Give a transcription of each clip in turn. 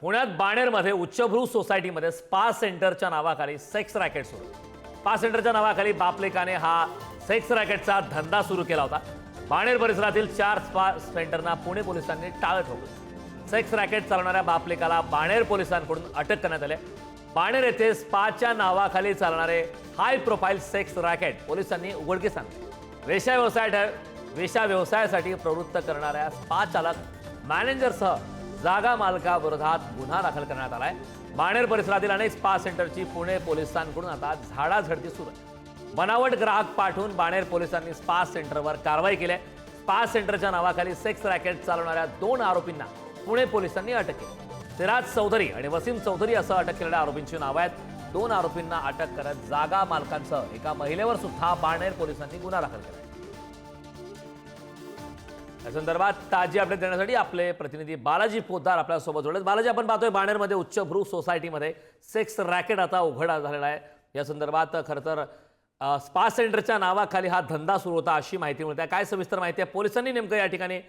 पुण्यात बाणेरमध्ये उच्चभ्रू सोसायटीमध्ये स्पा सेंटरच्या नावाखाली सेक्स रॅकेट सुरू. स्पा सेंटरच्या नावाखाली बापलेकाने हा सेक्स रॅकेटचा धंदा सुरू केला होता. बाणेर परिसरातील 4 स्पा सेंटरना पुणे पोलिसांनी टाळं ठोकलं. सेक्स रॅकेट चालवणाऱ्या बापलेकाला बाणेर पोलिसांकडून अटक करण्यात आली. बाणेर येथे स्पाच्या नावाखाली चालणारे हाय प्रोफाईल सेक्स रॅकेट पोलिसांनी उघडकीस आणले. वेश्या व्यवसायासाठी प्रवृत्त करणाऱ्या स्पा चालक मॅनेजरसह जागा मालकाविरोधात गुन्हा दाखल करण्यात आलाय. बाणेर परिसरातील अनेक स्पा सेंटरची पुणे पोलिसांकडून आता झाडाझडती सुरू आहे. बनावट ग्राहक पाठवून बाणेर पोलिसांनी स्पा सेंटरवर कारवाई केली. स्पा सेंटरच्या नावाखाली सेक्स रॅकेट चालवणाऱ्या 2 आरोपींना पुणे पोलिसांनी अटक केली. सिराज चौधरी आणि वसीम चौधरी असं अटक केलेल्या आरोपींची नावं आहेत. 2 आरोपींना अटक करत जागा मालकांसह एका महिलेवर सुद्धा बाणेर पोलिसांनी गुन्हा दाखल केला. या संदर्भात ताजी अपडेट देण्यासाठी आपले प्रतिनिधी बालाजी पोद्दार आपल्यासोबत जोडलेत. बालाजी, आपण पाहतोय बाणेरमध्ये उच्चभ्रू सोसायटीमध्ये सेक्स रॅकेट आता उघड झालेला आहे. या संदर्भात खरं तर स्पा सेंटरच्या नावाखाली हा धंदा सुरू होता अशी माहिती मिळते. काय सविस्तर माहिती आहे? पोलिसांनी नेमकं या ठिकाणी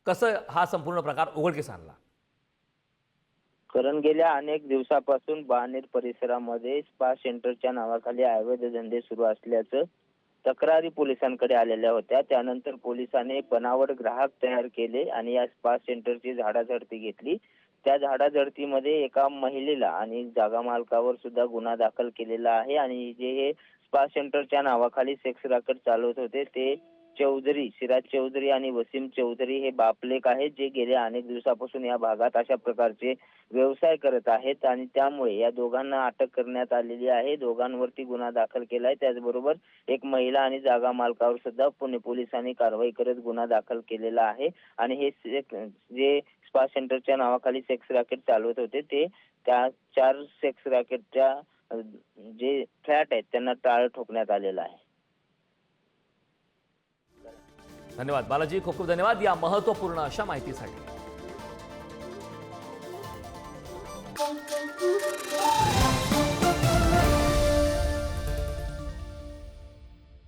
कसं हा संपूर्ण प्रकार उघडकीस आणला? कारण गेल्या अनेक दिवसापासून बाणेर परिसरामध्ये स्पा सेंटरच्या नावाखाली अवैध धंदे सुरू असल्याचं तक्रारी पोलिसांकडे आलेल्या होत्या. त्यानंतर पोलिसांनी बनावट ग्राहक तयार केले आणि या स्पा सेंटरची झाडाझडती घेतली. त्या झाडाझडतीमध्ये एका महिलेला आणि जागा मालकावर सुद्धा गुन्हा दाखल केलेला आहे. आणि जे हे स्पा सेंटरच्या नावाखाली सेक्स रॅकेट चालवत होते ते चौधरी, सिराज चौधरी आणि वसीम चौधरी हे बापलेक आहेत, जे गेल्या अनेक दिवसापासून या भागात अशा प्रकारचे व्यवसाय करत आहेत. आणि त्यामुळे या दोघांना अटक करण्यात आलेली आहे. दोघांवरती गुन्हा दाखल केलाय. त्याचबरोबर एक महिला आणि जागा मालकावर सुद्धा पुणे पोलिसांनी कारवाई करत गुन्हा दाखल केलेला आहे. आणि हे जे स्पा सेंटरच्या नावाखाली सेक्स रॅकेट चालवत होते ते त्या 4 सेक्स रॅकेटच्या जे फ्लॅट आहेत त्यांना टाळं ठोकण्यात आलेलं आहे. धन्यवाद बालाजी, खूप खूप धन्यवाद या महत्त्वपूर्ण अशा माहितीसाठी.